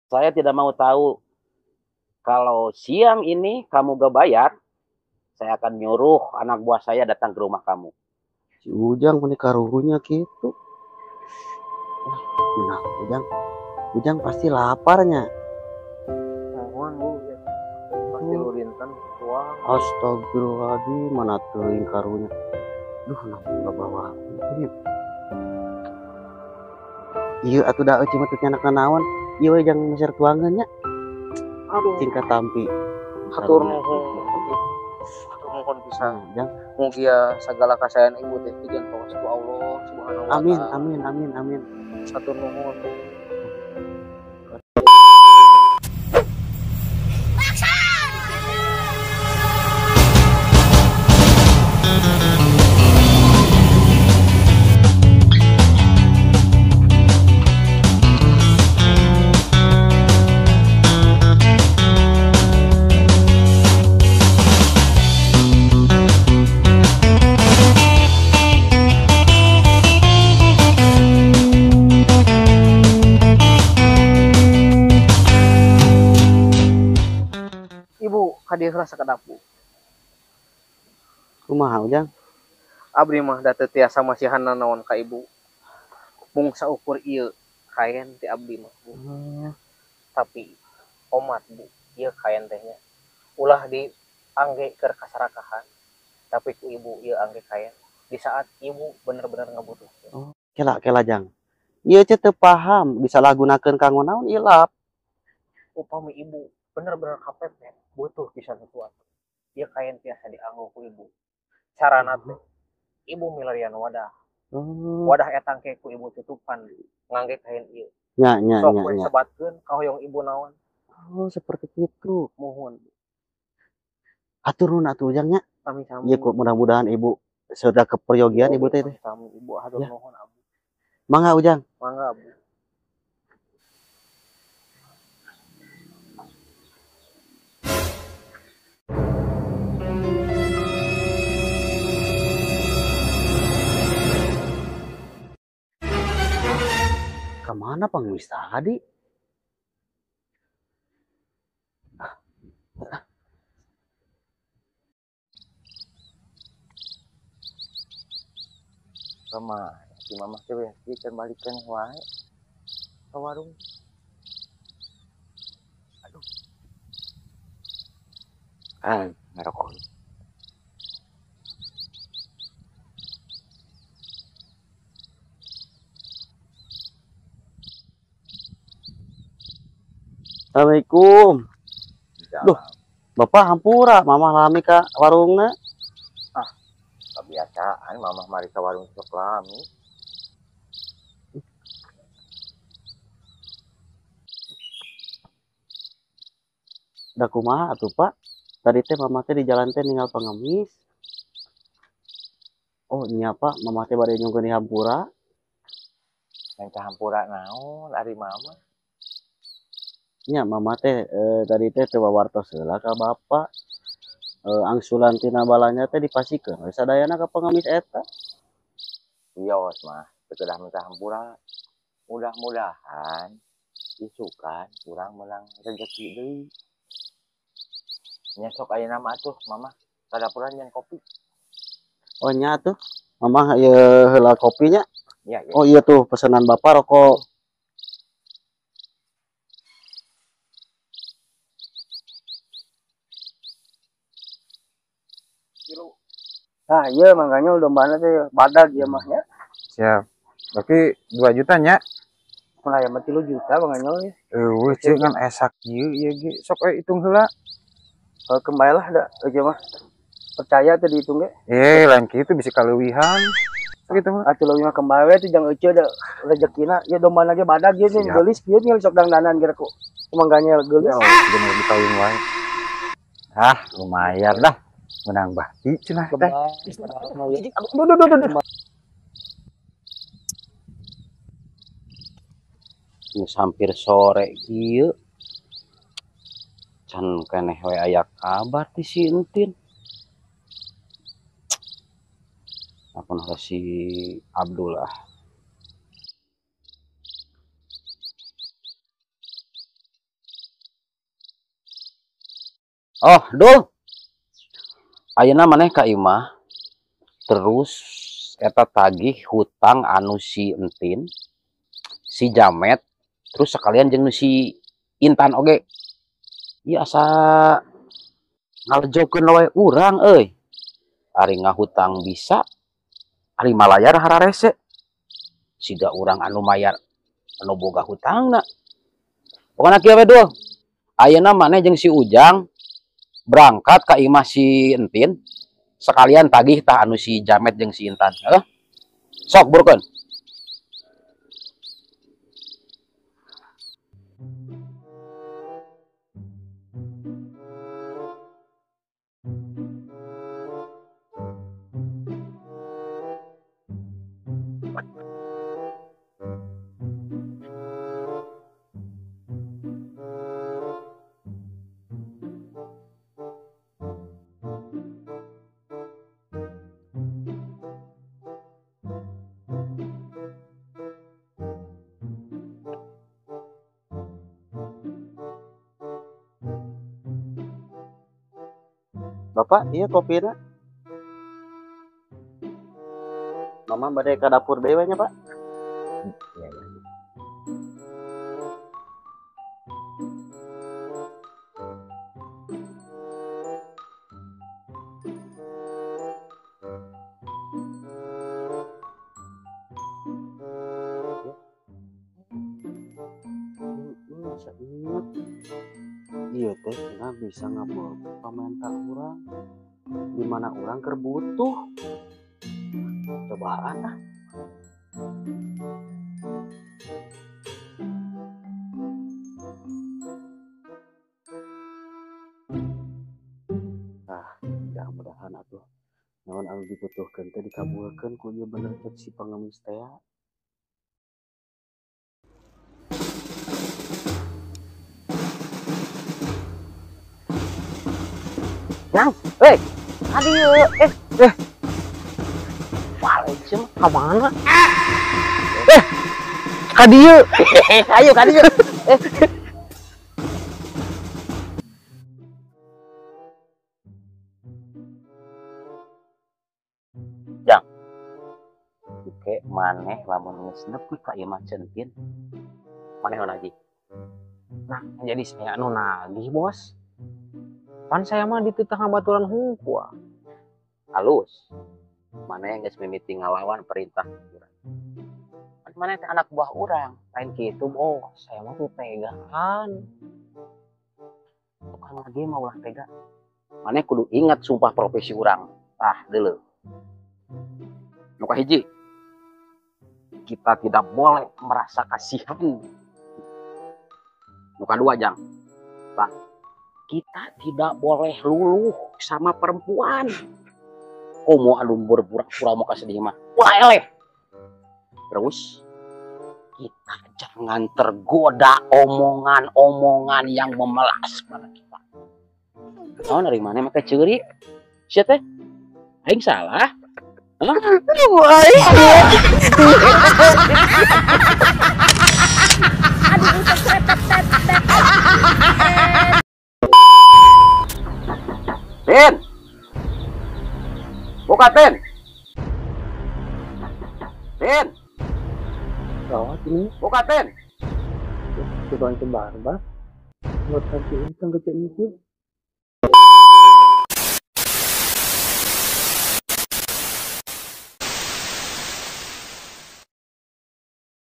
Saya tidak mau tahu. Kalau siang ini kamu gak bayar, saya akan nyuruh anak buah saya datang ke rumah kamu. Si Ujang menikah ruhunya gitu. Nah, Ujang pasti laparnya. Mohon bu, ya. Pasti Oh, lu dinten uang. astagfirullahaladzim, mana teuing karunya. Duh, namun gak bawa. Iya, atuh da cuma tuh anak nanawan. Iya, we jang meser tuangannya. Aduh, Singkat tampi. hatur nuhun. Hatur nuhun pisan. Jang. Mugia segala kasayaan ibu teh pijan pawastu Allah Subhanahu wa Amin, taala. amin, amin, amin. Hatur nuhun. Ibu, hadir rasa kedapu. Kumaha Ujang? Abdi mah da teu tiasa masihan nanaon ka ibu. Mung saukur ieu kaen ti abdi mah. Bu. Tapi omat bu, ieu kaen tehnya ulah diangge keur kasarakahan. Tapi ku ibu ieu angge kaen di saat ibu bener-bener ngabutuhkeun. Oh, kela Jang. Ieu teh teu paham, disalahgunakeun kanggo naon ilap. Upami ibu bener-bener kapepet butuh pisan sesuatu. Ieu kaen tiasa dianggo ku ibu. Carana teh ibu milarian wadah. Oh, Wadah eta engke ku ibu tutupan ngangge kain ieu. nya. Sok we sebatkeun ka hoyong ibu naon. Oh, seperti itu. Mohon. Hatur nuhun atuh Ujang nya. Sami-sami. Iya kok mudah-mudahan ibu sudah keperyogian ibu teh. Sami ibu hatur Ya. nuhun abu. Mangga Ujang. Mangga abu. Kemana pengemis tadi? Sama si mama teh kita balikan wae ke warung. Aduh. Ngerokok. Assalamualaikum. Duh, Bapak hampura, Mama lami ka warungna. Ah, kebiasaan mama mari ke warung sok lami. Da kumaha atuh Pak? Tadi teh Mama teh di jalan teh ninggal pengemis. Oh iya Pak, Mama teh bade nyungkeun di hampura. Yang campura naon ari mama. Nya Mama teh tadi teh teu wawartos heula ka Bapak. Angsulan tina balanya teh dipasikeun we sadayana ka pengemis eta. Wios mah sekedah minta hampura. Mudah-mudahan isukan kurang menang rezeki deui. Nya sok aya nama atuh mama kadapuran nyen kopi. Oh nya tuh, Mama ieu heula kopinya. Iya, iya. Oh iya tuh pesanan Bapak rokok. Nah, iya makanya udah mana teh badag ya mah ya. Siap. Berarti 2 juta nya. Mulai mah 3 juta makanya ya. Eueuh ceu ngan esak ieu ieu ge. Sok we hitung heula. Kalau kembali lah da aja mah. Percaya teh dihitung ge. Lain kitu bisa kaleuwihan. Gitu mah. Atuh leuwih mah kembali teh jang euceu da rezekina ya domana ge badag ge nih geulis kieu nya sok dangdanan ge ku. Kumangganya geulis. Ya Allah, bener dikawin wae. Ah, lumayan dah. Menang bahti cenah teh. Duh. Geus hampir sore kieu. Can keneh we aya kabar ti si Entin. Apun si Abdullah. Oh, Dul. Ayeuna maneh ka imah terus eta tagih hutang anu si Entin, si Jamet, terus sekalian jeung nu si Intan oge. Ieu asa ngalejokeun wae urang euy. Ari ngahutang bisa, ari malayar hararese. Siga urang anu mayar anu boga hutangna. Pokona kieu we Dul. Ayeuna maneh jeung si Ujang berangkat ka imah si Entin, sekalian tagih tah anu si Jamet jeung si Intan. Heuh. Sok burkeun. Bapak, iya kopinya. Mama bade ka dapur dewe nya, Pak. Ya, ya. Bisa inget. Iya teh, cenah bisa ngabul komentar urang. Di mana urang keur butuh. Cobaan ah. Mudah-mudahan atuh naon anu dibutuhkeun teh dikabulkeun ku ieu bener cek si pengemis teh. Yang, adieu, Waalaikumsalam, kemana? Kadieu, ayo kadieu, Jang, oke, maneh lamun geus nepi ka ieu mah Centin, maneh lagi. Nah, jadi saya anu nagih, Bos. Pan saya mah di tengah baturan hungkul. Halus, maneh geus mimiti ngalawan perintah urang. Maneh teh anak buah urang, Lain gitu, Bos. Saya mah tuh tegaan. tukang lagi mah ulah tega. Maneh kudu ingat sumpah profesi urang. Tah deuleu. Nu kahiji, kita tidak boleh merasa kasihan. Nu kadua, Jang, Pak, kita tidak boleh luluh sama perempuan. Komo anu berpura-pura muka sedih mah ulah eleh. Terus kita jangan tergoda omongan-omongan yang memelas pada kita. Oh, dari mana make ceurik? Sia teh aing salah? Tin, buka Tin. Tin, Gawat ini, buka Tin. coba Barbas. Buat kasih utang ke Cik Mikir.